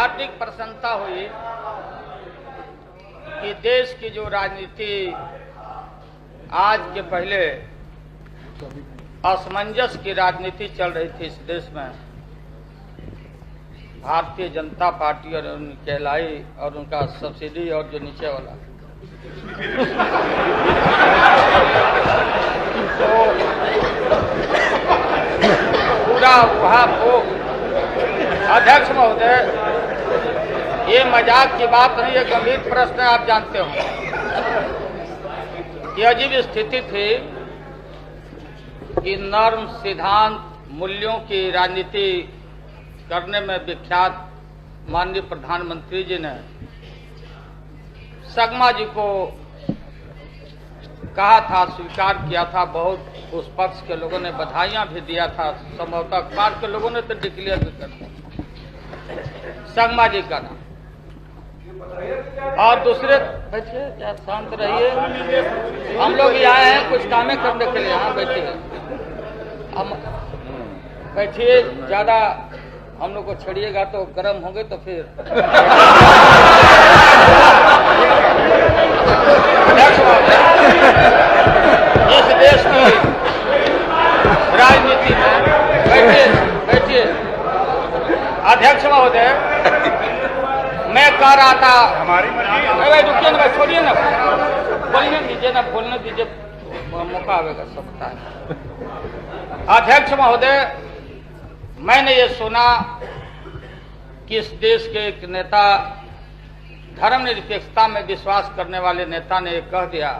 हार्दिक प्रसन्नता हुई कि देश की जो राजनीति आज के पहले असमंजस की राजनीति चल रही थी इस देश में, भारतीय जनता पार्टी और उनकी कहलाई और उनका सब्सिडी और जो नीचे वाला तो पूरा वहां वो अध्यक्ष महोदय, ये मजाक की बात नहीं, ये गंभीर प्रश्न है। आप जानते हो कि अजीब स्थिति थी कि नर्म सिद्धांत मूल्यों की राजनीति करने में विख्यात माननीय प्रधानमंत्री जी ने संगमा जी को कहा था, स्वीकार किया था। बहुत उस पक्ष के लोगों ने बधाइयां भी दिया था, संभवतः अखबार के लोगों ने तो डिक्लेयर भी कर दिया संगमा जी का नाम। और दूसरे बैठिए, क्या शांत रहिए, हम लोग यहाँ आए हैं कुछ कामें करने के लिए। यहाँ बैठिए, हम बैठिए, ज्यादा हम लोग को छड़िएगा तो गर्म होंगे तो फिर इस देश की राजनीति में बैठिए बैठिए अध्यक्ष महोदय, मैं कह रहा था हमारी भाई रुकिए ना, भाई छोड़िए ना, बोलने दीजिए ना, बोलने दीजिए, मौका आएगा सबका। अध्यक्ष महोदय, मैंने ये सुना कि इस देश के एक नेता, धर्मनिरपेक्षता में विश्वास करने वाले नेता ने कह दिया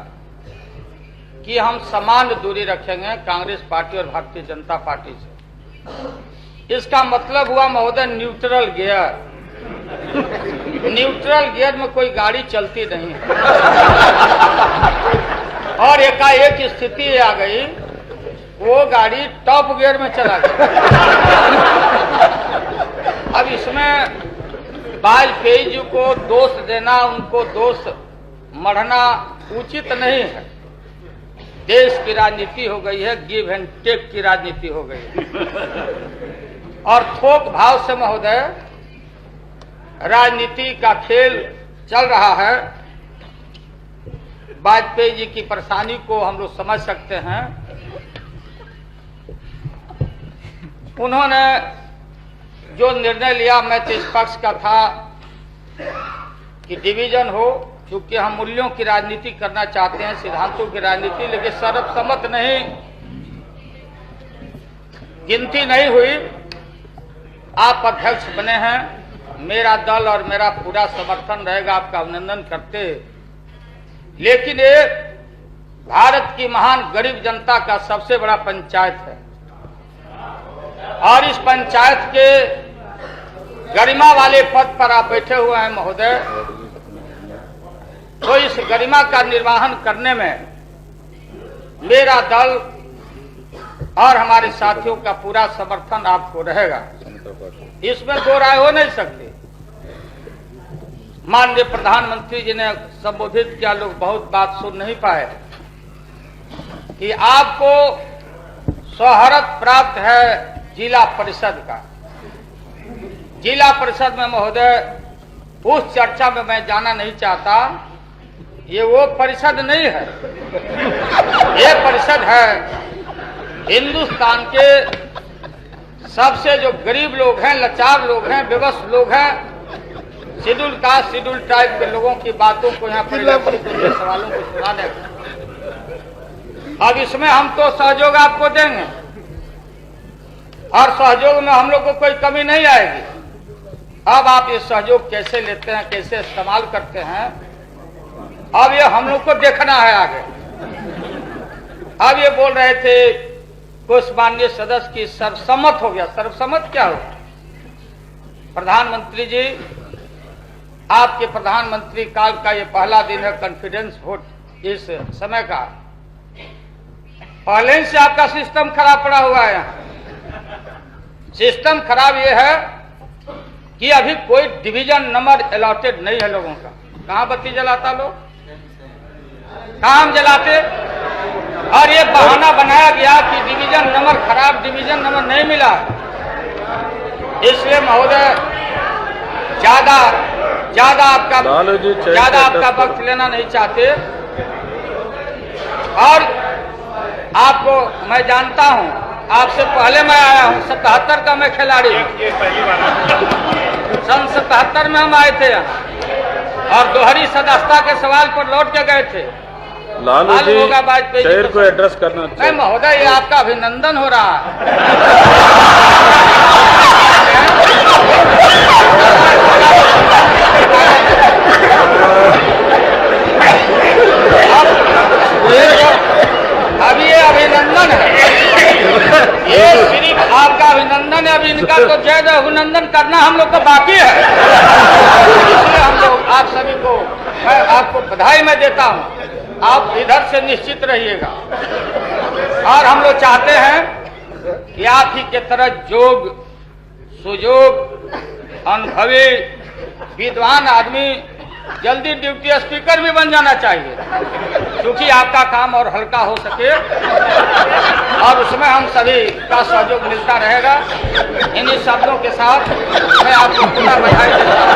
कि हम समान दूरी रखेंगे कांग्रेस पार्टी और भारतीय जनता पार्टी से। इसका मतलब हुआ महोदय न्यूट्रल गियर। न्यूट्रल गियर में कोई गाड़ी चलती नहीं है और एकाएक स्थिति आ गई, वो गाड़ी टॉप गियर में चला गया। अब इसमें वाजपेयी जी को दोष देना, उनको दोष मढ़ना उचित नहीं है। देश की राजनीति हो गई है, गिव एंड टेक की राजनीति हो गई है और थोक भाव से महोदय राजनीति का खेल चल रहा है। वाजपेयी जी की परेशानी को हम लोग समझ सकते हैं। उन्होंने जो निर्णय लिया, मैं तो इस पक्ष का था कि डिवीजन हो, क्योंकि हम मूल्यों की राजनीति करना चाहते हैं, सिद्धांतों की राजनीति, लेकिन सर्वसम्मत नहीं, गिनती नहीं हुई। आप अध्यक्ष बने हैं, मेरा दल और मेरा पूरा समर्थन रहेगा, आपका अभिनंदन करते। लेकिन ये भारत की महान गरीब जनता का सबसे बड़ा पंचायत है और इस पंचायत के गरिमा वाले पद पर आप बैठे हुए हैं महोदय, तो इस गरिमा का निर्वहन करने में मेरा दल और हमारे साथियों का पूरा समर्थन आपको रहेगा, इसमें दो राय हो नहीं सकती। माननीय प्रधानमंत्री जी ने संबोधित किया, लोग बहुत बात सुन नहीं पाए कि आपको सोहरत प्राप्त है जिला परिषद का। जिला परिषद में महोदय उस चर्चा में मैं जाना नहीं चाहता, ये वो परिषद नहीं है, ये परिषद है हिंदुस्तान के सबसे जो गरीब लोग हैं, लाचार लोग हैं, विवश लोग हैं, शेड्यूल कास्ट, शेड्यूल ट्राइब के लोगों की बातों को यहाँ पर सवालों को सुनाने। अब इसमें हम तो सहयोग आपको देंगे और सहयोग में हम लोग को कोई कमी नहीं आएगी। अब आप ये सहयोग कैसे लेते हैं, कैसे इस्तेमाल करते हैं, अब ये हम लोग को देखना है आगे। अब ये बोल रहे थे कुछ माननीय सदस्य की सर्वसम्मत हो गया। सर्वसम्मत क्या हो? प्रधानमंत्री जी, आपके प्रधानमंत्री काल का ये पहला दिन है कॉन्फिडेंस वोट इस समय का। पहले से आपका सिस्टम खराब पड़ा हुआ है। सिस्टम खराब ये है कि अभी कोई डिवीजन नंबर अलॉटेड नहीं है लोगों का। कहां बत्ती जलाता लोग, कहां हम जलाते, और ये बहाना बनाया गया कि डिवीजन नंबर खराब, डिवीजन नंबर नहीं मिला। इसलिए महोदय ज्यादा आपका वक्त लेना नहीं चाहते। और आपको मैं जानता हूं, आपसे पहले मैं आया हूं, 77 का मैं खिलाड़ी हूं। सन 77 में हम आए थे यहाँ और दोहरी सदस्यता के सवाल पर लौट के गए थे। लालू जी होगा वाजपेयी शहर को एड्रेस करना नहीं महोदय, ये आपका अभिनंदन हो रहा है। अभी ये अभिनंदन है, ये सिर्फ आपका अभिनंदन है। अभी इनका तो जय जय अभिनंदन करना हम लोग को बाकी है। इसलिए हम लोग आप सभी को मैं आपको बधाई मैं देता हूँ। आप इधर से निश्चित रहिएगा। और हम लोग चाहते हैं कि आप ही के तरह जोग सुजोग अनुभवी विद्वान आदमी जल्दी डिप्टी स्पीकर भी बन जाना चाहिए, क्योंकि आपका काम और हल्का हो सके और उसमें हम सभी का सहयोग मिलता रहेगा। इन्हीं शब्दों के साथ मैं आपको पूरा बधाई देता हूं।